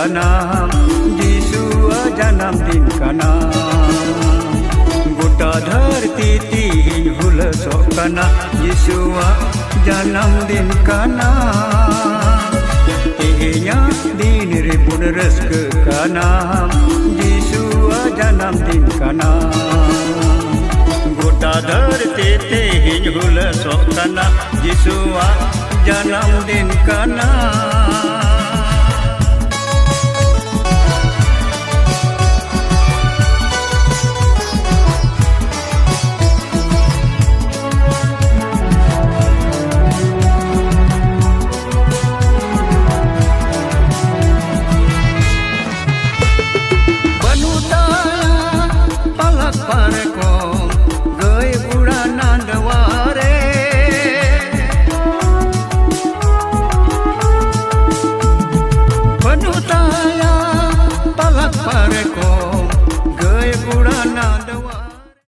kana Yesua janam din kana Gota dharti tihin hulasok kana Yesua janam din kana Tihinya din ribun reska kana Yesua janam din kana Gota dharti tihin hulasok kana Yesua janam din kana